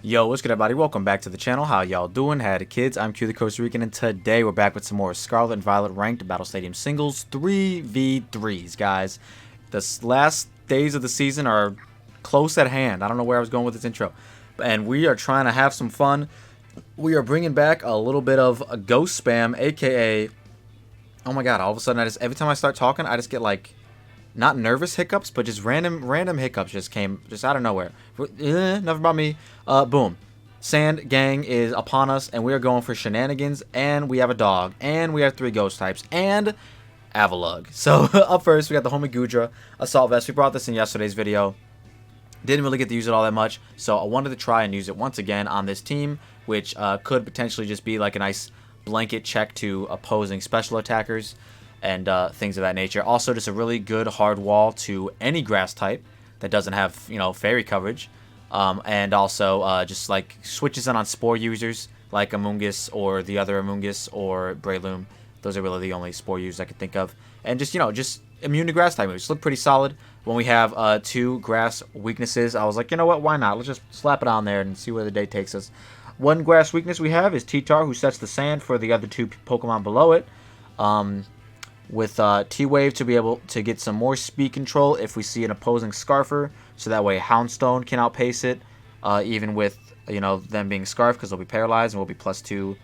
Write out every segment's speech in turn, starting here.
Yo, what's good, everybody? Welcome back to the channel. How y'all doing? Howdy, kids. I'm Q the Costa Rican, and today we're back with some more Scarlet and Violet ranked Battle Stadium singles 3v3s, guys. The last days of the season are close at hand. I don't know where I was going with this intro, and we are trying to have some fun. We are bringing back a little bit of a ghost spam, aka, oh my god! All of a sudden, every time I start talking, I just get like, not nervous hiccups, but just random hiccups just came just out of nowhere. Never about me. Boom. Sand gang is upon us, and we are going for shenanigans, and we have a dog, and we have 3 ghost types, and Avalug. So, up first, we got the homie Gudra Assault Vest. We brought this in yesterday's video. Didn't really get to use it all that much, so I wanted to try and use it once again on this team, which could potentially just be like a nice blanket check to opposing special attackers and things of that nature. Also, just a really good hard wall to any grass type that doesn't have, you know, fairy coverage. And also just like switches in on spore users like Amoongus or the other Amoongus or Breloom. Those are really the only spore users I could think of. And just, you know, just immune to grass type moves. Look pretty solid. When we have 2 grass weaknesses, I was like, you know what, why not? Let's just slap it on there and see where the day takes us. One grass weakness we have is T-Tar, who sets the sand for the other 2 Pokemon below it. With T-Wave to be able to get some more speed control if we see an opposing Scarfer, so that way Houndstone can outpace it, even with, you know, them being Scarfed, because they'll be paralyzed and we'll be +2.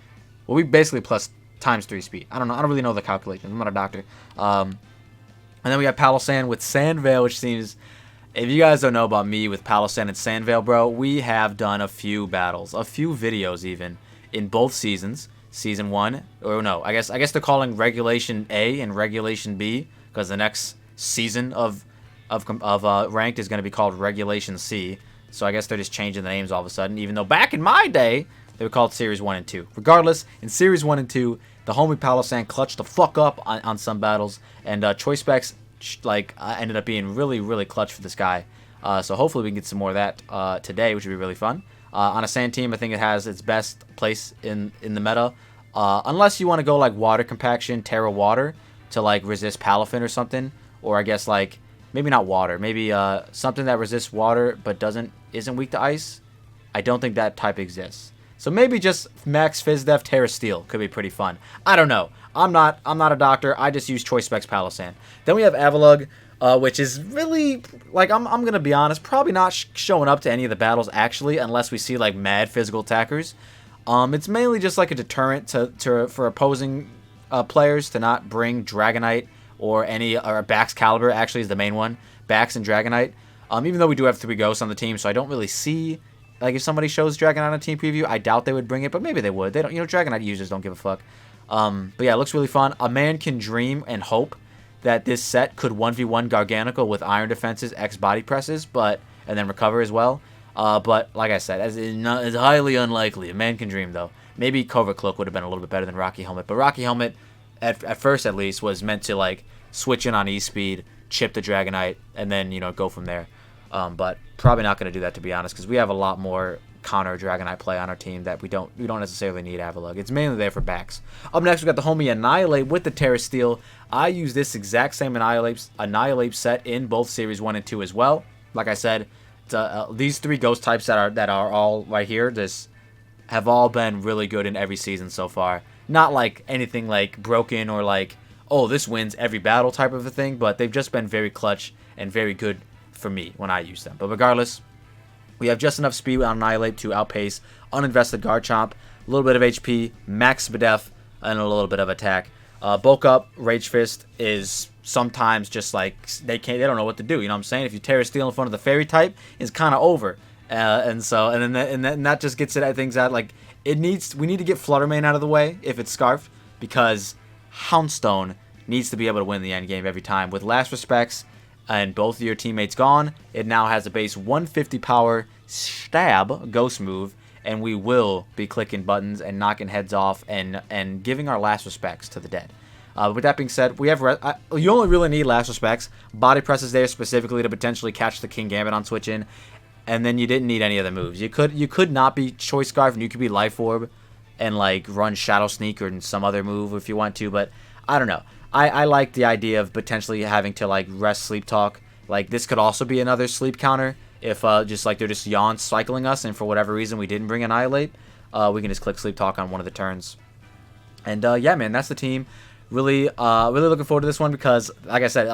We'll be basically plus ×3 speed. I don't know. I don't really know the calculation. I'm not a doctor. And then we have Palossand with Sandveil, which seems, if you guys don't know about me with Palossand and Sandveil, bro, we have done a few battles, a few videos even, in both seasons. Season 1, or no, I guess they're calling Regulation A and Regulation B, because the next season of Ranked is going to be called Regulation C. So I guess they're just changing the names all of a sudden, even though back in my day, they were called Series 1 and 2. Regardless, in Series 1 and 2, the homie Palossand clutched the fuck up on some battles, and Choice Specs ended up being really clutch for this guy. So hopefully we can get some more of that today, which would be really fun. On a sand team, I think it has its best place in the meta. Unless you want to go like Water Compaction, Terra Water, to like resist Palafin or something. Or I guess like, maybe not Water. Maybe something that resists Water but isn't weak to Ice. I don't think that type exists. So maybe just Max Fizdef Terra Steel could be pretty fun. I don't know. I'm not a doctor. I just use Choice Specs Palossand. Then we have Avalug, which is really, like, I'm going to be honest, probably not showing up to any of the battles, actually, unless we see, like, mad physical attackers. It's mainly just, like, a deterrent for opposing players to not bring Dragonite or Bax Caliber, actually, is the main one. Bax and Dragonite. Even though we do have 3 ghosts on the team, so I don't really see, like, if somebody shows Dragonite on a team preview, I doubt they would bring it, but maybe they would. They don't, you know, Dragonite users don't give a fuck. But yeah, it looks really fun. A man can dream and hope that this set could 1v1 Garganacl with Iron Defenses, X Body Presses, and then recover as well. But like I said, it's highly unlikely. A man can dream, though. Maybe Covert Cloak would have been a little bit better than Rocky Helmet, but Rocky Helmet, at first at least, was meant to like switch in on E-Speed, chip the Dragonite, and then, you know, go from there. But probably not going to do that, to be honest, because we have a lot more counter Dragonite play on our team that we don't necessarily need Avalug. It's mainly there for backs. Up next, we got the homie Annihilate with the Terra Steel. I use this exact same Annihilate set in both Series 1 and 2 as well. Like I said, these 3 ghost types that are all right here have all been really good in every season so far. Not like anything like broken or like, oh, this wins every battle type of a thing, but they've just been very clutch and very good for me when I use them. But regardless, we have just enough speed on Annihilate to outpace Uninvested Garchomp, a little bit of HP, Max Spadef, and a little bit of attack. Bulk Up, Rage Fist is sometimes just like, they don't know what to do, you know what I'm saying? If you Terra Steel in front of the Fairy type, it's kind of over. And that just gets it at things out, like, we need to get Fluttermane out of the way if it's Scarfed, because Houndstone needs to be able to win the end game every time. With Last Respects and both of your teammates gone, it now has a base 150 power stab ghost move, and we will be clicking buttons and knocking heads off and giving our last respects to the dead. With that being said, we have you only really need last respects. Body Press is there specifically to potentially catch the King Gambit on switch in, and then you didn't need any of the moves. You could not be Choice Scarf, and you could be Life Orb and like run Shadow Sneak or some other move if you want to, but I don't know. I like the idea of potentially having to like rest Sleep Talk. Like, this could also be another sleep counter If just like they're just yawn cycling us, and for whatever reason we didn't bring Annihilate, we can just click Sleep Talk on one of the turns. And yeah, man, that's the team. Really looking forward to this one because, like I said,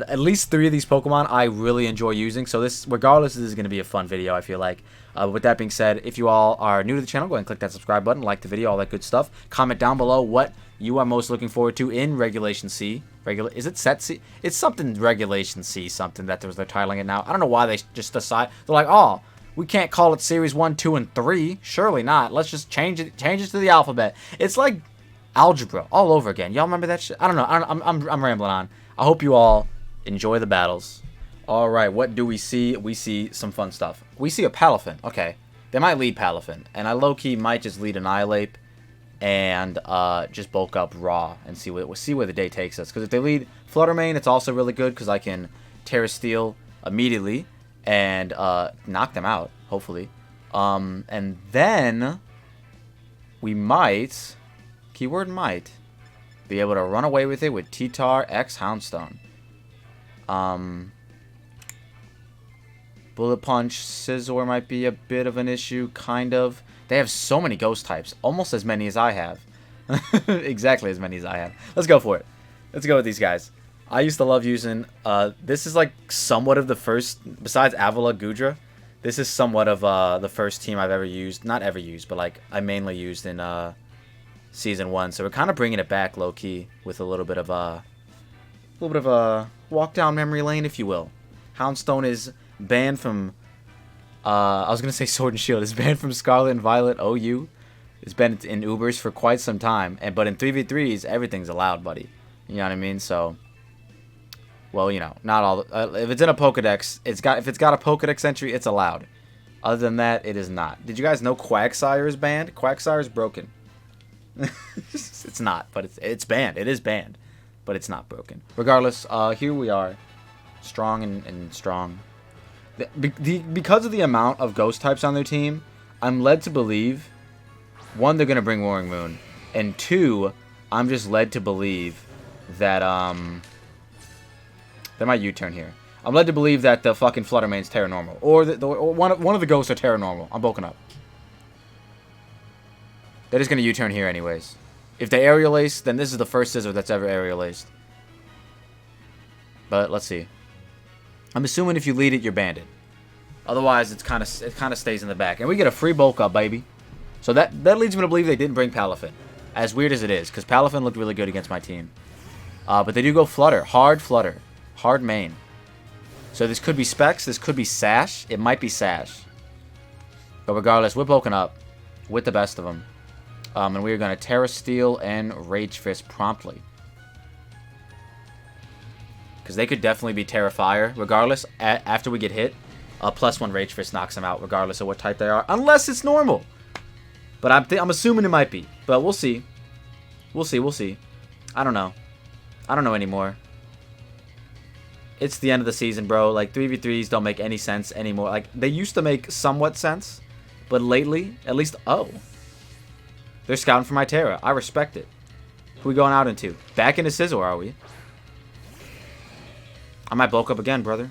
at least 3 of these Pokemon I really enjoy using. So this, regardless, this is going to be a fun video, I feel like. With that being said, if you all are new to the channel, go ahead and click that subscribe button, like the video, all that good stuff. Comment down below what you are most looking forward to in Regulation C. Is it Set C? It's something Regulation C, something that they're titling it now. I don't know why they just decide. They're like, oh, we can't call it Series 1, 2, and 3. Surely not. Let's just change it to the alphabet. It's like algebra all over again. Y'all remember that shit? I don't know. I'm rambling on. I hope you all enjoy the battles. All right, what do we see? We see some fun stuff. We see a Palafin. Okay, they might lead Palafin, and I low-key might just lead Annihilate and just bulk up Raw and see where the day takes us. Because if they lead Fluttermane, it's also really good because I can Terra Steel immediately and knock them out, hopefully. And then we might, keyword might, be able to run away with it with T-Tar X Houndstone. Bullet Punch, Scizor might be a bit of an issue, kind of. They have so many ghost types, almost as many as I have. Exactly as many as I have. Let's go for it. Let's go with these guys. I used to love using, this is like somewhat of the first, besides Avila, Gudra, this is somewhat of the first team I've ever used. Not ever used, but like I mainly used in Season 1. So we're kind of bringing it back low-key with a little bit of a walk down memory lane, if you will. Houndstone is banned from, I was going to say Sword and Shield. It's banned from Scarlet and Violet OU. It's been in Ubers for quite some time. But in 3v3s, everything's allowed, buddy. You know what I mean? So, well, you know, not all. If it's in a Pokedex, if it's got a Pokedex entry, it's allowed. Other than that, it is not. Did you guys know Quagsire is banned? Quagsire is broken. It's not, but it's banned. It is banned, but it's not broken. Regardless, here we are, strong and strong. Because of the amount of ghost types on their team, I'm led to believe, 1, they're gonna bring Roaring Moon, and 2, I'm just led to believe that they might U-turn here. I'm led to believe that the fucking Fluttermane's Terra Normal, or one of the ghosts are Terra Normal. I'm bulking up. They're just gonna U-turn here anyways. If they Aerial Ace, then this is the first Scizor that's ever Aerial Aced. But let's see. I'm assuming if you lead it, you're banded. Otherwise, it kind of stays in the back, and we get a free bulk up, baby. So that leads me to believe they didn't bring Palafin, as weird as it is, because Palafin looked really good against my team. But they do go Flutter, hard main. So this could be Specs, this could be Sash. It might be Sash. But regardless, we're bulking up with the best of them. And we are going to Terra Steel and Rage Fist promptly. Because they could definitely be Terra Fire. Regardless, after we get hit, +1 Rage Fist knocks them out, regardless of what type they are. Unless it's normal. But I'm assuming it might be. But we'll see. We'll see. I don't know. I don't know anymore. It's the end of the season, bro. Like, 3v3s don't make any sense anymore. Like, they used to make somewhat sense. But lately, at least, oh. They're scouting for my Terra. I respect it. Who are we going out into? Back into Scizor, are we? I might bulk up again, brother.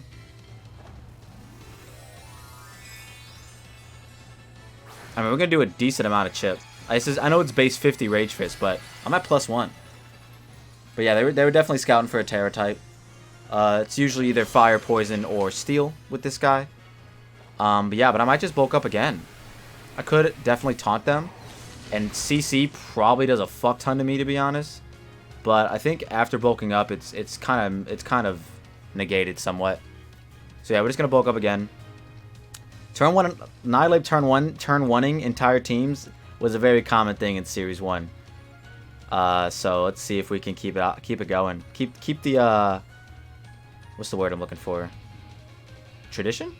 I mean, we're going to do a decent amount of chip. I know it's base 50 Rage Fist, but I'm at +1. But yeah, they were definitely scouting for a Terra type. It's usually either Fire, Poison, or Steel with this guy. But yeah, but I might just bulk up again. I could definitely taunt them. And CC probably does a fuck ton to me, to be honest. But I think after bulking up, it's kind of negated somewhat. So yeah, we're just gonna bulk up again. Turn 1, Annihilate turn 1ing entire teams was a very common thing in Series 1. So let's see if we can keep it going. Keep the what's the word I'm looking for? Tradition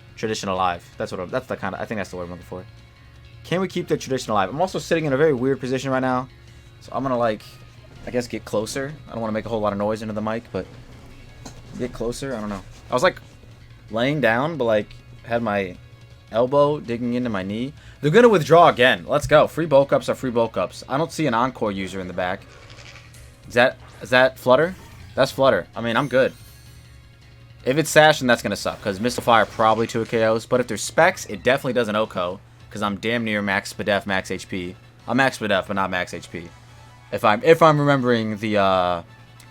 alive. I think that's the word I'm looking for. Can we keep the tradition alive? I'm also sitting in a very weird position right now. So I'm gonna, like, I guess get closer. I don't want to make a whole lot of noise into the mic, but get closer. I don't know. I was like laying down, but like had my elbow digging into my knee. They're gonna withdraw again. Let's go. Free bulk ups are free bulk ups. I don't see an Encore user in the back. Is that Flutter? That's Flutter. I mean, I'm good. If it's Sash, then that's going to suck, because Missile Fire probably 2 KOs. But if there's Specs, it definitely does an OHKO, because I'm damn near max SPDEF, max HP. I'm max SPDEF, but not max HP. If I'm remembering the,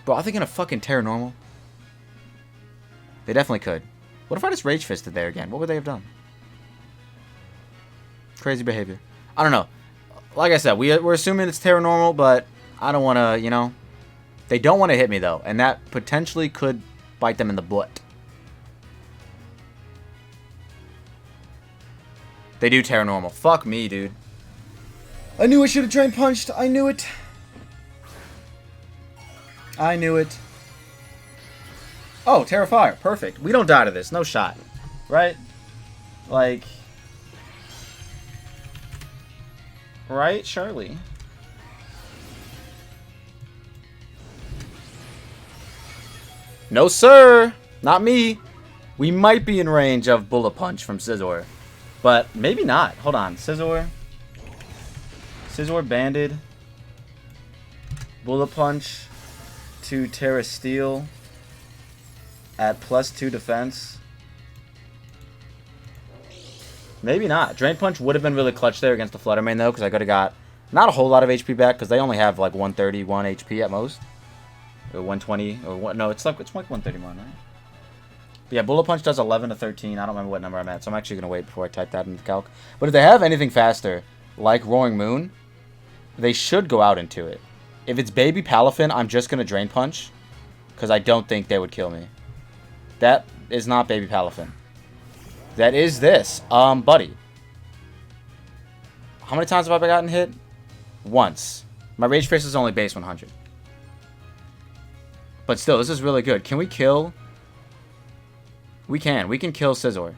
Bro, are they going to fucking Terra Normal? They definitely could. What if I just Rage Fisted there again? What would they have done? Crazy behavior. I don't know. Like I said, we're assuming it's Terra Normal, but I don't want to, you know. They don't want to hit me, though, and that potentially could bite them in the butt. They do Terra Normal. Fuck me, dude. I knew I should have Drain Punched. I knew it. I knew it. Oh, Terra Fire. Perfect. We don't die to this. No shot. Right? Like... Right, Charlie? No, sir! Not me. We might be in range of Bullet Punch from Scizor. But maybe not. Hold on. Scizor. Scizor Banded. Bullet Punch to Terra Steel at +2 defense. Maybe not. Drain Punch would have been really clutch there against the Flutter Mane, though, because I could have got not a whole lot of HP back, because they only have like 131 HP at most. Or 120, or what? No, it's like 131, right? But yeah, Bullet Punch does 11 to 13. I don't remember what number I'm at, so I'm actually going to wait before I type that into the calc. But if they have anything faster, like Roaring Moon, they should go out into it. If it's Baby Palafin, I'm just going to Drain Punch, because I don't think they would kill me. That is not Baby Palafin. That is this. Buddy. How many times have I gotten hit? Once. My Rage Face is only base 100. But still, this is really good. Can we kill? We can. We can kill Scizor.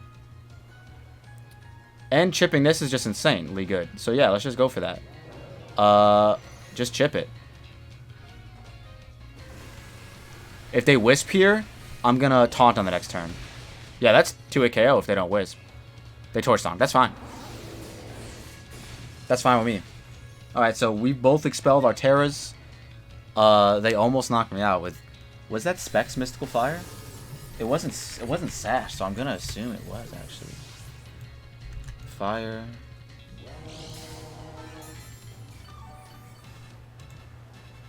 And chipping this is just insanely good. So yeah, let's just go for that. Just chip it. If they Wisp here, I'm going to taunt on the next turn. Yeah, that's 2-hit KO if they don't Wisp. They Torch Stomp. That's fine. That's fine with me. Alright, so we both expelled our Terras. They almost knocked me out with... Was that Specs Mystical Fire? It wasn't Sash, so I'm going to assume it was, actually. Fire.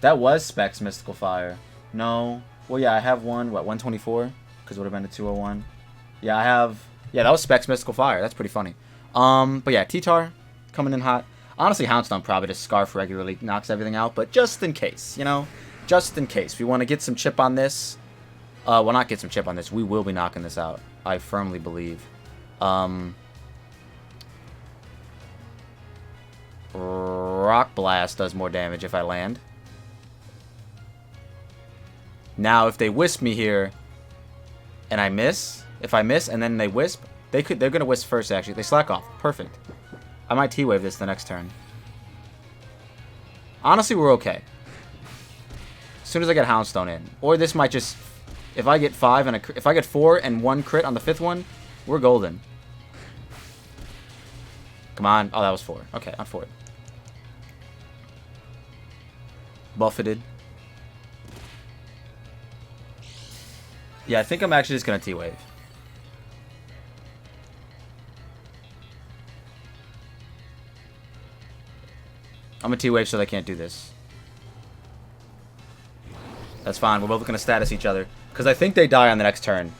That was Specs Mystical Fire. No. Well, yeah, I have one. What, 124? Because it would have been a 201. Yeah, I have... Yeah, that was Specs Mystical Fire. That's pretty funny. But yeah, T-Tar coming in hot. Honestly, Houndstone probably just Scarf regularly knocks everything out. But just in case, you know? Just in case. We want to get some chip on this. Well, not get some chip on this. We will be knocking this out. I firmly believe. Rock Blast does more damage if I land. Now, if they Wisp me here, and I miss, if I miss and then they Wisp, they're gonna Wisp first. Actually, they slack off. Perfect. I might T-Wave this the next turn. Honestly, we're okay. As soon as I get Houndstone in, or this might just, if I get 5 and if I get 4 and 1 crit on the 5th one, we're golden. Come on. Oh, that was 4. Okay, I'm for it. Buffeted. Yeah, I think I'm actually just going to T-Wave. I'm going to T-Wave so they can't do this. That's fine. We're both going to status each other. Because I think they die on the next turn.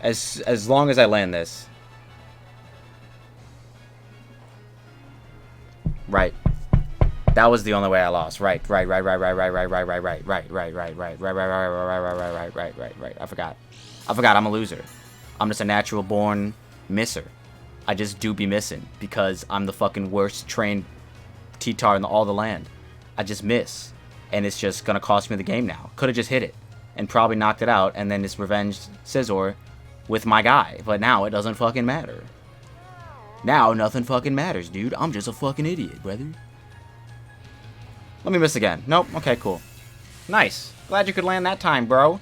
As long as I land this. Right. That was the only way I lost. Right. I forgot. I'm a loser. I'm just a natural born misser. I just do be missing because I'm the fucking worst trained T-Tar in all the land. I just miss. And it's just gonna cost me the game now. Could have just hit it and probably knocked it out and then just revenged Scizor with my guy. But now it doesn't fucking matter. Now nothing fucking matters, dude. I'm just a fucking idiot, brother. Let me miss again. Nope. Okay, cool. Nice. Glad you could land that time, bro.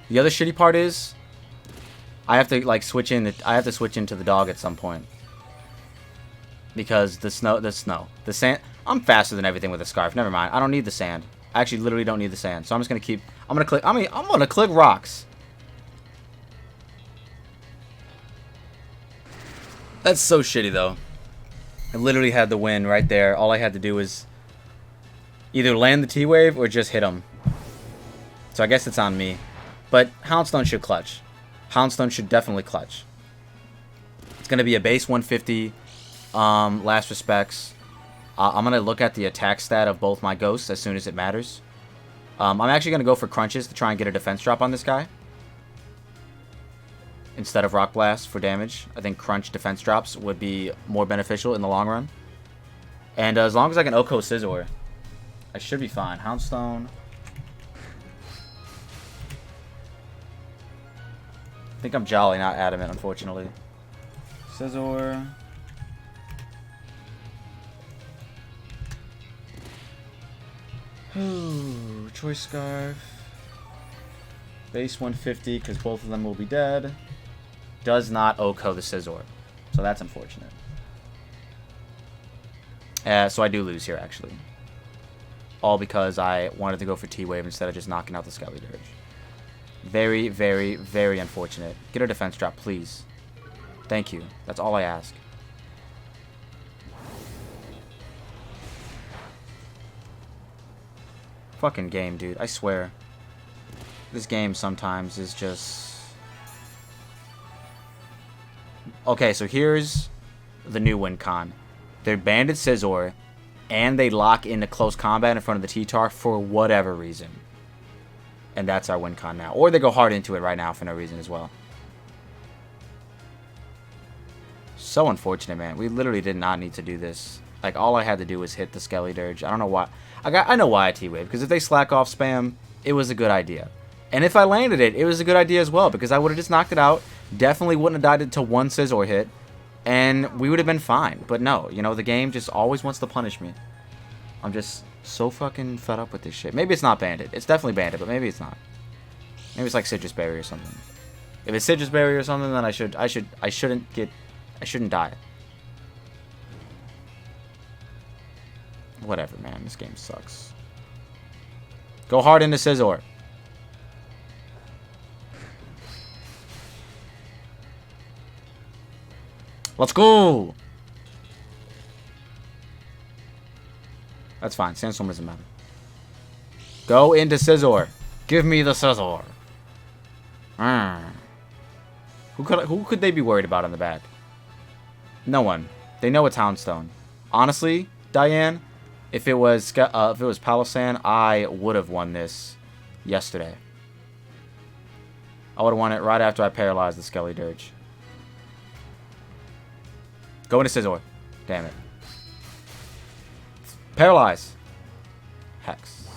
The other shitty part is I have to like switch in. I have to switch into the dog at some point because the sand. I'm faster than everything with a scarf. Never mind. I don't need the sand. I actually literally don't need the sand. So I'm just gonna keep. I'm gonna click. I'm gonna click rocks. That's so shitty though. I literally had the win right there. All I had to do was either land the T-Wave or just hit him. So I guess it's on me. But Houndstone should clutch. Houndstone should definitely clutch. It's going to be a base 150. Last respects. I'm going to look at the attack stat of both my ghosts as soon as it matters. I'm actually going to go for crunches to try and get a defense drop on this guy. Instead of Rock Blast for damage. I think crunch defense drops would be more beneficial in the long run. And as long as I can Oko Scizor, I should be fine. Houndstone. I think I'm Jolly, not Adamant, unfortunately. Scizor. Ooh, Choice Scarf. Base 150, because both of them will be dead. Does not Oko the Scizor. So that's unfortunate. So I do lose here, actually. All because I wanted to go for T-Wave instead of just knocking out the Skelly Dirge. Very, very, very unfortunate. Get a defense drop, please. Thank you. That's all I ask. Fucking game, dude. I swear. This game sometimes is just... Okay, so here's the new win con. They're banded Scizor, and they lock into close combat in front of the T-Tar for whatever reason. And that's our win con now. Or they go hard into it right now for no reason as well. So unfortunate, man. We literally did not need to do this. Like, all I had to do was hit the Skelly Dirge. I don't know why. I know why I T-Wave. Because if they slack off spam, it was a good idea. And if I landed it, it was a good idea as well. Because I would have just knocked it out. Definitely wouldn't have died to one Scizor hit. And we would have been fine. But no, you know, the game just always wants to punish me. I'm just so fucking fed up with this shit. Maybe it's not banded. It's definitely banded, but maybe it's not. Maybe it's like Citrus Berry or something. If it's Citrus Berry or something, then I shouldn't die. Whatever, man. This game sucks. Go hard into Scizor. Let's go! That's fine. Sandstorm doesn't matter. Go into Scizor. Give me the Scizor. Who could they be worried about on the back? No one. They know it's Houndstone. Honestly, Diane, if it was Palosan, I would have won this yesterday. I would have won it right after I paralyzed the Skelly Dirge. Go into Scizor. Damn it. Paralyze. Hex.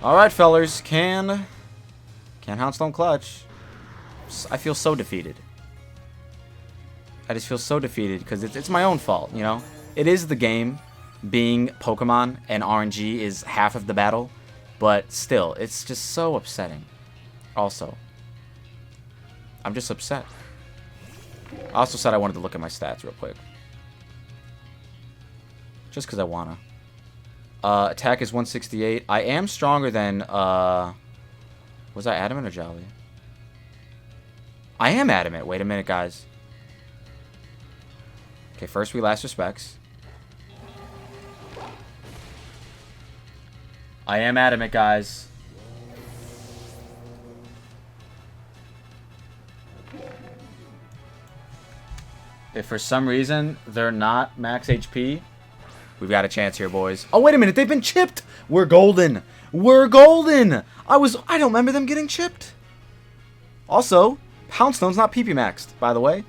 Alright, fellers. Can Houndstone clutch? I feel so defeated. I just feel so defeated because it's my own fault, you know? It is the game. Being Pokemon and RNG is half of the battle. But still, it's just so upsetting. Also, I'm just upset. I also said I wanted to look at my stats real quick. Just because I wanna. Attack is 168. I am stronger than, was I Adamant or Jolly? I am Adamant. Wait a minute, guys. Okay, first we last respects. I am Adamant, guys. If for some reason they're not max HP, we've got a chance here, boys. Oh, wait a minute. They've been chipped. We're golden. We're golden. I don't remember them getting chipped. Also, Houndstone's not PP maxed, by the way.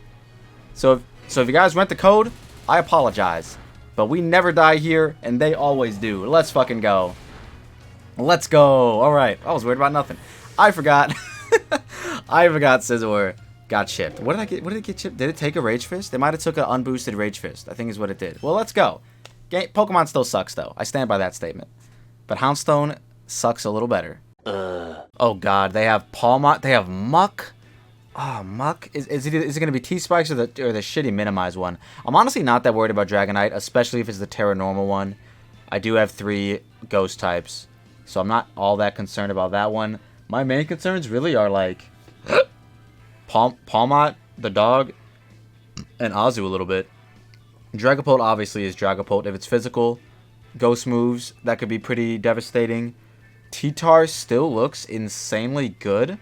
So if you guys rent the code, I apologize. But we never die here, and they always do. Let's fucking go. Let's go. All right. I was worried about nothing. I forgot. I forgot Scizor got chipped. What did it get chipped? Did it take a Rage Fist? They might have took an unboosted Rage Fist. I think is what it did. Well, let's go. Pokemon still sucks, though. I stand by that statement. But Houndstone sucks a little better. Oh, God. They have Palmot. They have Muck. Oh, Muck? Is it going to be T-Spikes or the shitty minimize one? I'm honestly not that worried about Dragonite, especially if it's the Terra Normal one. I do have 3 Ghost types, so I'm not all that concerned about that one. My main concerns really are like Palmot, the dog, and Azu a little bit. Dragapult obviously is Dragapult. If it's physical, Ghost moves, that could be pretty devastating. T-Tar still looks insanely good.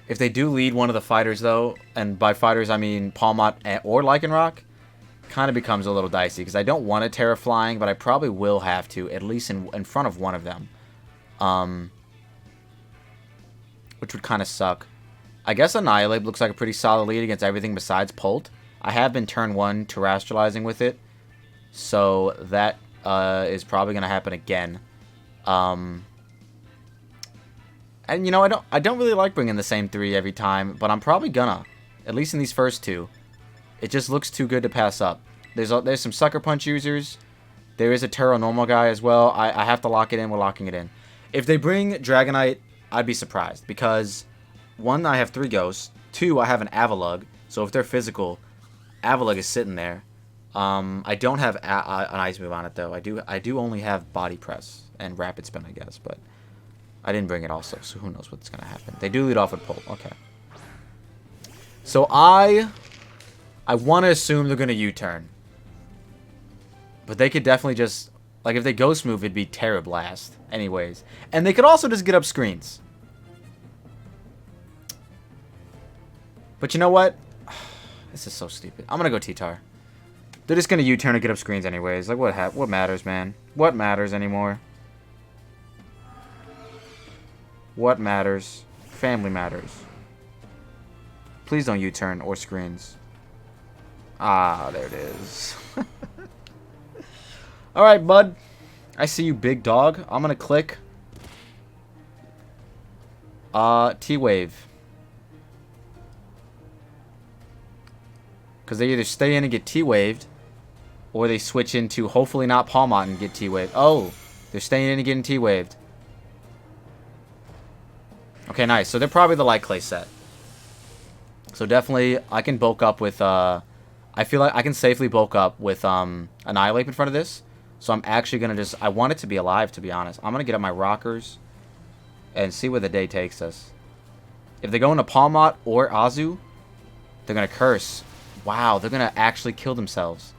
If they do lead one of the fighters, though, and by fighters I mean Palmot or Lycanroc, kind of becomes a little dicey. Because I don't want a Terra Flying, but I probably will have to, at least in front of one of them. Which would kind of suck. I guess Annihilate looks like a pretty solid lead against everything besides Polt. I have been turn 1 terrestrializing with it. So that is probably going to happen again. And, you know, I don't really like bringing the same 3 every time, but I'm probably gonna. At least in these first 2. It just looks too good to pass up. There's some Sucker Punch users. There is a Terra Normal guy as well. I have to lock it in. We're locking it in. If they bring Dragonite, I'd be surprised. Because, 1, I have 3 Ghosts. 2, I have an Avalugg. So if they're physical, Avalugg is sitting there. I don't have an Ice Move on it, though. I do only have Body Press and Rapid Spin, I guess, but I didn't bring it also, so who knows what's going to happen. They do lead off with Polt. Okay. So I want to assume they're going to U-turn. But they could definitely just, like, if they Ghost move, it'd be Terra Blast anyways. And they could also just get up screens. But you know what? This is so stupid. I'm going to go T-Tar. They're just going to U-turn and get up screens anyways. Like, what matters, man? What matters anymore? What matters? Family matters. Please don't U-turn or screens. Ah, there it is. Alright, bud. I see you, big dog. I'm going to click T-Wave. Because they either stay in and get T-Waved, or they switch into hopefully not Palmot and get T-Waved. Oh, they're staying in and getting T-Waved. Okay, nice. So they're probably the Light Clay set. So definitely, I can bulk up with, I feel like I can safely bulk up with Annihilate in front of this. So I'm actually going to just, I want it to be alive, to be honest. I'm going to get up my Rockers and see where the day takes us. If they go into Palmot or Azu, they're going to curse. Wow, they're going to actually kill themselves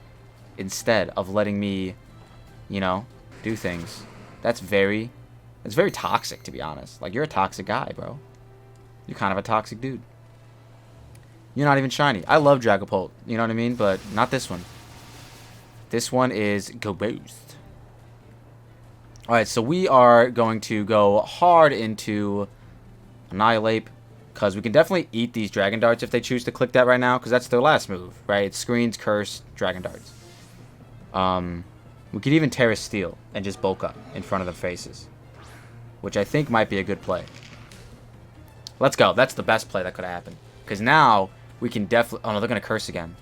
instead of letting me, you know, do things. It's very toxic, to be honest. Like, you're a toxic guy, bro. You're kind of a toxic dude. You're not even shiny. I love Dragapult, you know what I mean? But not this one. This one is Ghost. Alright, so we are going to go hard into Annihilate, because we can definitely eat these Dragon Darts if they choose to click that right now, because that's their last move, right? It's Screens, Curse, Dragon Darts. We could even Terra Steel and just bulk up in front of the faces, which I think might be a good play. Let's go. That's the best play that could have happened. Because now we can definitely... Oh, no, they're going to curse again.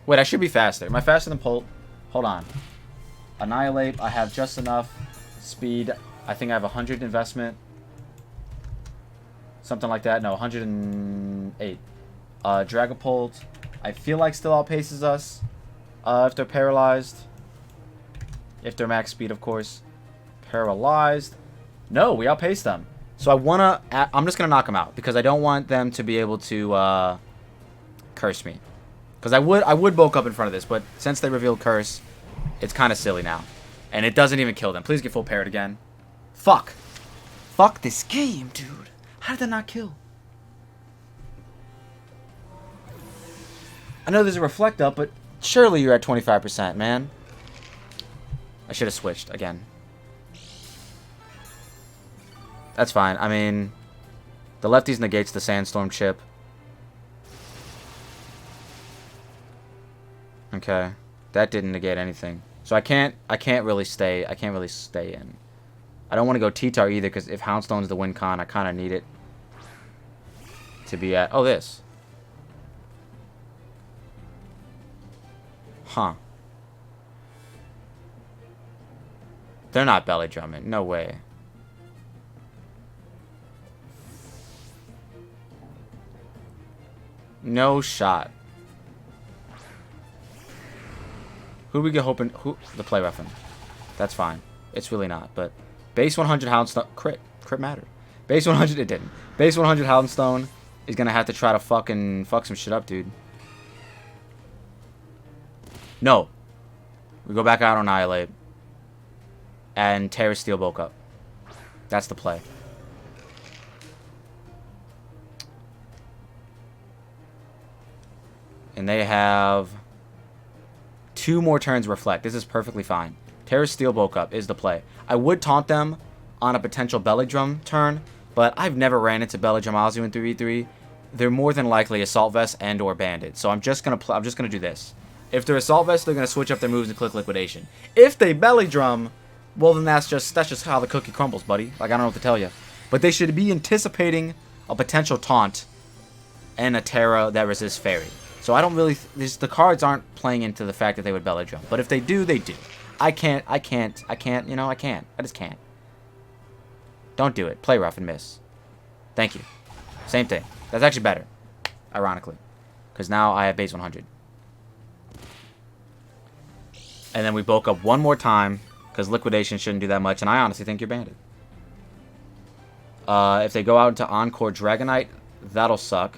Wait, I should be faster. Am I faster than Polt? Hold on. Annihilate. I have just enough speed. I think I have 100 investment. Something like that. No, 108. Dragapult. I feel like still outpaces us. If they're paralyzed. If they're max speed, of course. Paralyzed. No, we outpaced them. So I'm just going to knock them out. Because I don't want them to be able to curse me. Because I would bulk up in front of this. But since they revealed curse, it's kind of silly now. And it doesn't even kill them. Please get full parried again. Fuck. Fuck this game, dude. How did that not kill? I know there's a reflect up, but surely you're at 25%, man. I should have switched again. That's fine. I mean, the lefties negates the Sandstorm chip. Okay. That didn't negate anything. So I can't really stay in. I don't want to go T-Tar either, because if Houndstone's the win con, I kind of need it to be at... Oh, this. Huh. They're not belly drumming. No way. No shot. Who do we get hoping? Who? The play weapon. That's fine. It's really not. But base 100 Houndstone. Crit. Crit mattered. Base 100. It didn't. Base 100 Houndstone is going to have to try to fucking fuck some shit up, dude. No. We go back out on Annihilate. And Terra Steel bulk up. That's the play. And they have 2 more turns reflect. This is perfectly fine. Terra Steel bulk up is the play. I would taunt them on a potential Belly Drum turn, but I've never ran into Belly Drum Ozzy in 3v3. They're more than likely Assault Vest and or Bandit. So I'm just gonna do this. If they're Assault Vest, they're gonna switch up their moves and click Liquidation. If they Belly Drum, well then that's just how the cookie crumbles, buddy. Like, I don't know what to tell you. But they should be anticipating a potential taunt and a Terra that resists Fairy. So I don't really... the cards aren't playing into the fact that they would Belly Drum. But if they do, they do. I can't, you know, I can't. I just can't. Don't do it. Play rough and miss. Thank you. Same thing. That's actually better. Ironically. Because now I have base 100. And then we bulk up one more time. Because Liquidation shouldn't do that much. And I honestly think you're banded. If they go out into Encore Dragonite, that'll suck.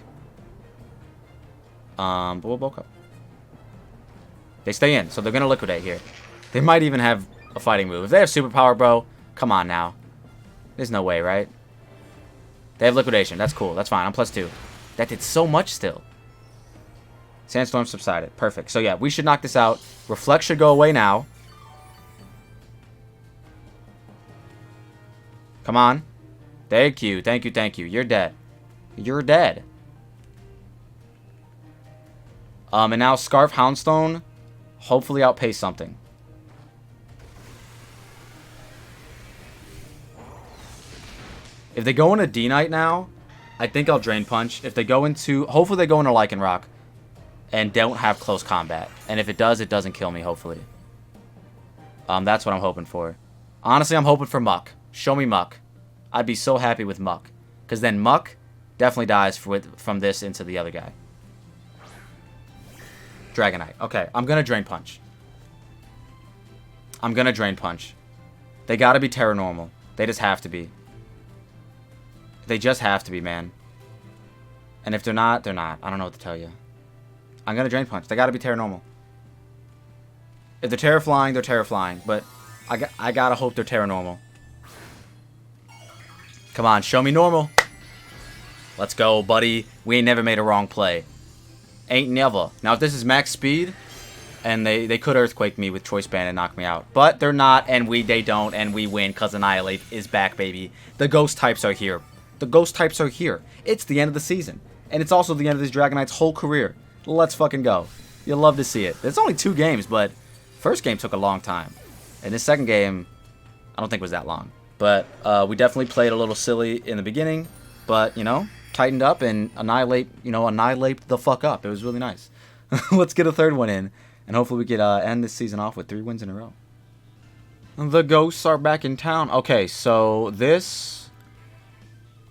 But we'll bulk up. They stay in, so they're going to Liquidate here. They might even have a fighting move. If they have Superpower, bro, come on now. There's no way, right? They have Liquidation. That's cool. That's fine. I'm +2. That did so much still. Sandstorm subsided. Perfect. So, yeah, we should knock this out. Reflect should go away now. Come on. Thank you. Thank you. Thank you. You're dead. You're dead. And now Scarf Houndstone hopefully outpace something. If they go into D-Knight now, I think I'll Drain Punch. If they go into... hopefully they go into Lycanroc and don't have close combat. And if it does, it doesn't kill me, hopefully. That's what I'm hoping for. Honestly, I'm hoping for Muck. Show me Muck. I'd be so happy with Muck. Because then Muck definitely dies from this into the other guy. Dragonite. Okay, I'm going to Drain Punch. I'm going to Drain Punch. They got to be Terra Normal. They just have to be. They just have to be, man. And if they're not, they're not. I don't know what to tell you. I'm going to Drain Punch. They got to be Terra Normal. If they're Terra Flying, they're Terra Flying. But I got to hope they're Terra Normal. Come on, show me normal. Let's go, buddy. We ain't never made a wrong play. Ain't never. Now, if this is max speed, and they could Earthquake me with Choice Band and knock me out. But they're not, and they don't, and we win because Annihilate is back, baby. The Ghost types are here. The Ghost types are here. It's the end of the season. And it's also the end of this Dragonite's whole career. Let's fucking go. You'll love to see it. It's only 2 games, but first game took a long time. And this second game, I don't think was that long. But we definitely played a little silly in the beginning. But, you know, tightened up and annihilate the fuck up. It was really nice. Let's get a third one in. And hopefully we could end this season off with 3 wins in a row. The Ghosts are back in town. Okay, so this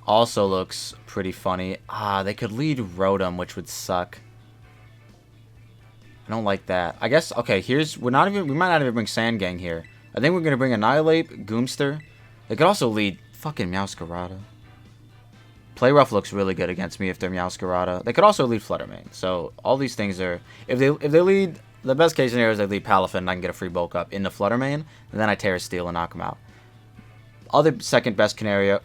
also looks pretty funny. They could lead Rotom, which would suck. I don't like that. I guess, okay, we might not even bring Sandgang here. I think we're going to bring Annihilate, Goomster. They could also lead fucking Meowscarada. Play Rough looks really good against me if they're Meowscarada. They could also lead Fluttermane. So all these things are... If they lead... The best case scenario is they lead Palafin and I can get a free bulk up in the Fluttermane. And then I Terra Steel and knock them out. Other second best scenario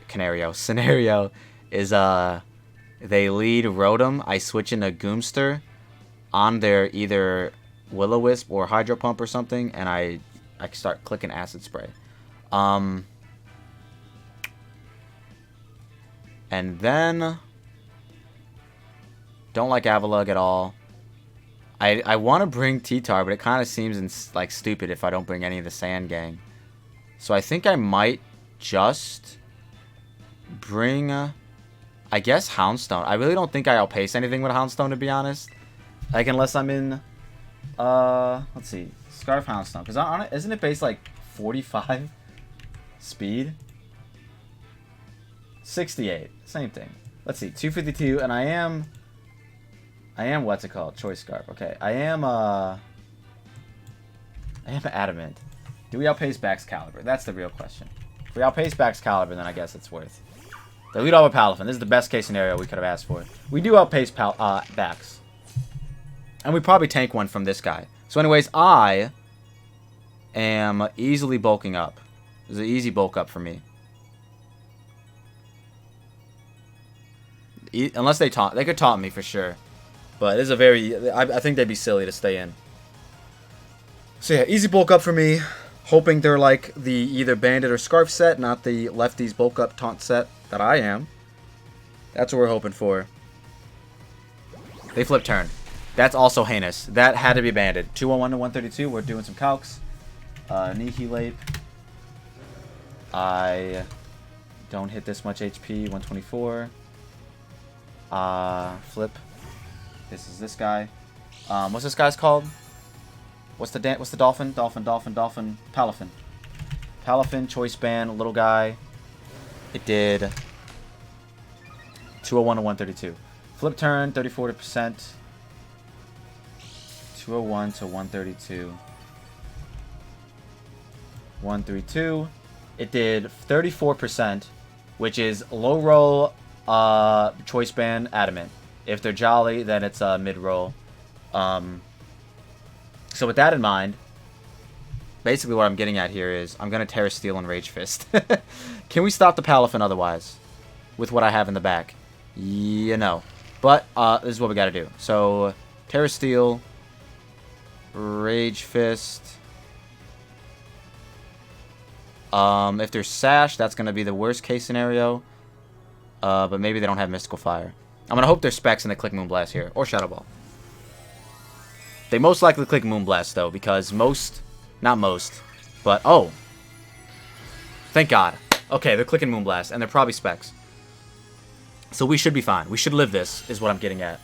is they lead Rotom. I switch into Goomster on their either Will-O-Wisp or Hydro Pump or something. And I start clicking Acid Spray. And then, don't like Avalugg at all. I want to bring T-Tar, but it kind of seems like stupid if I don't bring any of the Sandgang. So I think I might just bring, I guess, Houndstone. I really don't think I outpace anything with Houndstone, to be honest. Like, unless I'm in, let's see, Scarf Houndstone. Because isn't it based like 45 speed? 68. Same thing. Let's see. 252. And I am I am, what's it called? Choice Scarf. Okay, I am Adamant. Do we outpace Baxcalibur? That's the real question. If we outpace Baxcalibur, then I guess it's worth. They lead off with Palafin. This is the best case scenario we could have asked for. We do outpace Bax. And we probably tank one from this guy. So anyways, I am easily bulking up. This is an easy bulk up for me. Unless they taunt. They could taunt me for sure. But it's a very... I think they'd be silly to stay in. So yeah, easy bulk up for me. Hoping they're like the either Bandit or Scarf set, not the Lefties bulk up taunt set that I am. That's what we're hoping for. They flip turn. That's also heinous. That had to be Bandit. 201 to 132. We're doing some calcs. Nihilate. I don't hit this much HP. 124. Flip. This is this guy. What's this guy's called? What's the dolphin? Dolphin. Palafin. Palafin, choice band, little guy. It did 201 to 132. Flip turn, 34%. 201 to 132. 132. It did 34%, which is low roll choice band adamant. If they're jolly, then it's mid roll. So with that in mind, basically what I'm getting at here is I'm going to Terra Steel and Rage Fist. Can we stop the Palafin otherwise? With what I have in the back? You know. But this is what we got to do. So Terra Steel, Rage Fist. If there's Sash, that's going to be the worst case scenario. But maybe they don't have Mystical Fire. I'm going to hope there's Specs and they click Moonblast here. Or Shadow Ball. They most likely click Moonblast, though, because not most, but, oh. Thank God. Okay, they're clicking Moonblast, and they're probably Specs. So we should be fine. We should live this, is what I'm getting at.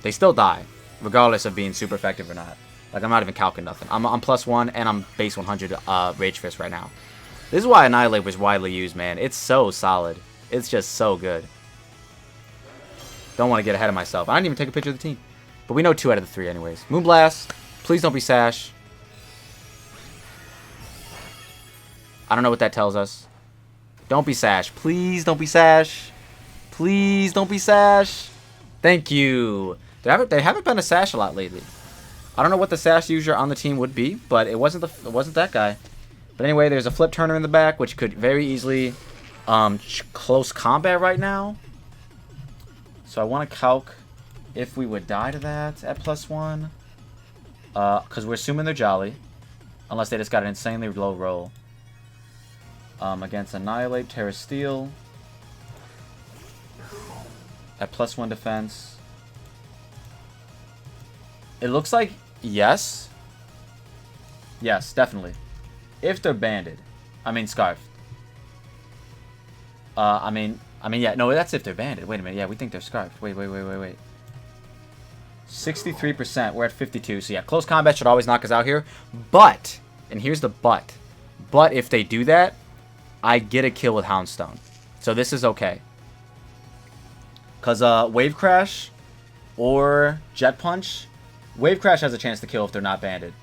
They still die, regardless of being super effective or not. Like, I'm not even calcing nothing. I'm +1, and I'm base 100 Rage Fist right now. This is why Annihilate was widely used, man. It's so solid. It's just so good. Don't want to get ahead of myself. I didn't even take a picture of the team. But we know 2 out of the 3 anyways. Moonblast. Please don't be Sash. I don't know what that tells us. Don't be Sash. Please don't be Sash. Please don't be Sash. Thank you. They haven't been a Sash a lot lately. I don't know what the Sash user on the team would be, but it wasn't that guy. But anyway, there's a Flip Turner in the back, which could very easily close combat right now. So I want to calc if we would die to that at +1. Because we're assuming they're jolly. Unless they just got an insanely low roll. Against Annihilate, Terra Steel. At +1 defense. It looks like yes. Yes, definitely. If they're banded. I mean scarfed. I mean, yeah, no, that's if they're banded. Wait a minute, yeah, we think they're scarfed. Wait. 63%, we're at 52. So yeah, close combat should always knock us out here. But, and here's the but. But if they do that, I get a kill with Houndstone. So this is okay. Because Wave Crash or Jet Punch, Wave Crash has a chance to kill if they're not banded.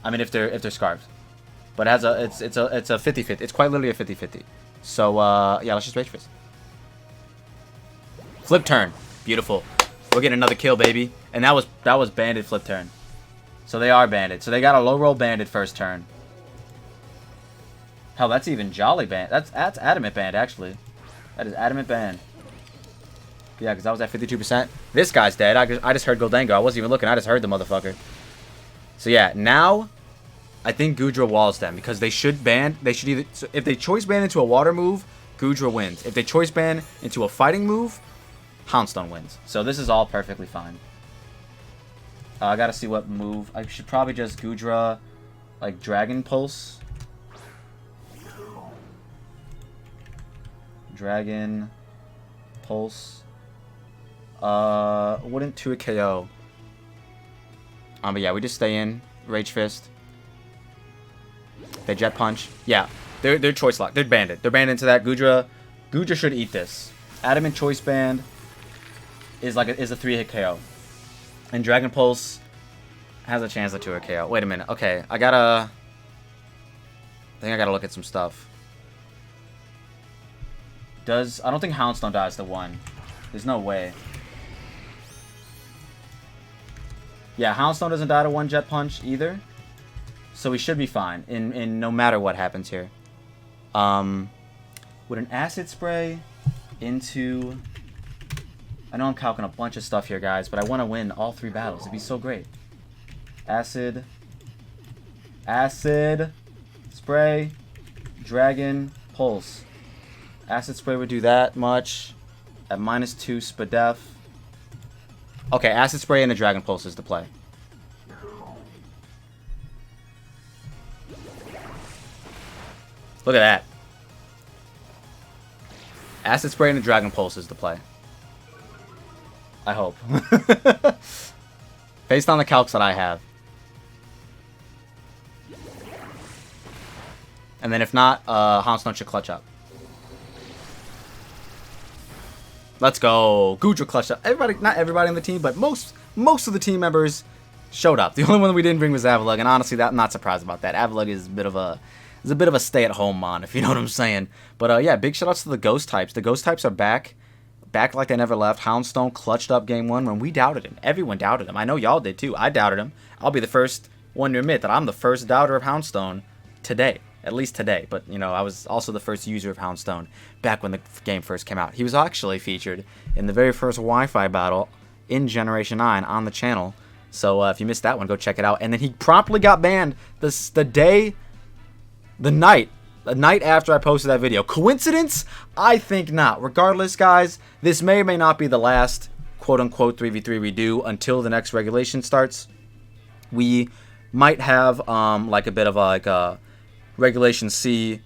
I mean, if they're scarfed. But it has it's a 50-50. It's quite literally a 50-50. So yeah, let's just Rage Fist. Flip turn. Beautiful. We're getting another kill, baby. And that was banded flip turn. So they are banded. So they got a low roll banded first turn. Hell, that's even jolly band. That's adamant band, actually. That is adamant band. Yeah, because I was at 52%. This guy's dead. I just heard Goldango. I wasn't even looking. I just heard the motherfucker. So yeah, now I think Goodra walls them because they should ban. They should either, so if they choice ban into a water move, Goodra wins. If they choice ban into a fighting move, Houndstone wins. So this is all perfectly fine. I gotta see what move. I should probably just Goodra, like Dragon Pulse. Dragon Pulse. Wouldn't 2 a KO. But yeah, we just stay in. Rage Fist. They Jet Punch. Yeah, they're choice lock. They're banded. They're banded into that. Goodra should eat this. Adamant Choice Band is like is a 3-hit KO, and Dragon Pulse has a chance at 2-hit KO. Wait a minute. Okay, I think I gotta look at some stuff. I don't think Houndstone dies to 1. There's no way. Yeah, Houndstone doesn't die to 1 Jet Punch either. So we should be fine in no matter what happens here. With an Acid Spray into... I know I'm calcing a bunch of stuff here, guys, but I want to win all 3 battles. It'd be so great. Acid. Acid. Spray. Dragon. Pulse. Acid Spray would do that much. At -2 Spadef. Okay, Acid Spray and the Dragon Pulse is the play. Look at that. Acid Spray and the Dragon Pulse is the play. I hope. Based on the calcs that I have. And then if not, Houndstone should clutch up. Let's go. Goodra clutched up. Everybody, not everybody on the team, but most of the team members showed up. The only one that we didn't bring was Avalug, and honestly, I'm not surprised about that. Avalug is a bit of a stay-at-home mon, if you know what I'm saying. But yeah, big shoutouts to the Ghost types. The Ghost types are back like they never left. Houndstone clutched up game 1 when we doubted him. Everyone doubted him. I know y'all did too. I doubted him. I'll be the first one to admit that I'm the first doubter of Houndstone today. At least today, but you know, I was also the first user of Houndstone back when the game first came out. He was actually featured in the very first Wi-Fi battle in Generation 9 on the channel. So if you missed that one, go check it out. And then he promptly got banned the night after I posted that video. Coincidence? I think not. Regardless, guys, this may or may not be the last quote-unquote 3v3 we do until the next regulation starts. We might have like a bit of a Regulation C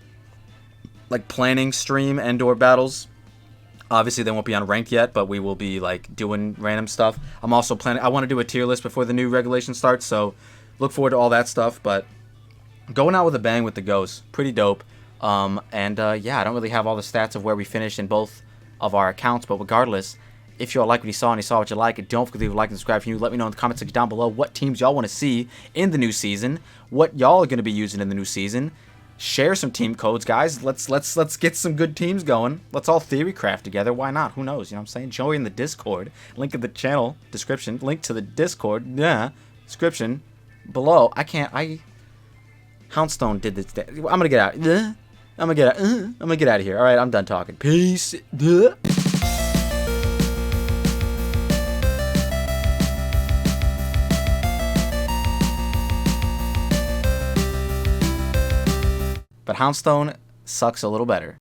like planning stream and/or battles. Obviously they won't be on ranked yet, but we will be like doing random stuff. I'm also planning, I want to do a tier list before the new regulation starts, so look forward to all that stuff. But going out with a bang with the Ghosts, pretty dope. Yeah, I don't really have all the stats of where we finished in both of our accounts, but regardless, if you all like what you saw and you saw what you like, don't forget to leave a like and subscribe if you. Let me know in the comment section down below what teams y'all want to see in the new season, what y'all are going to be using in the new season. Share some team codes, guys. Let's get some good teams going. Let's all theory craft together. Why not? Who knows? You know what I'm saying? Join the Discord. Link in the channel description. Link to the Discord. Yeah, description below. Houndstone did this. I'm gonna get out. I'm gonna get out of here. All right, I'm done talking. Peace. But Houndstone sucks a little better.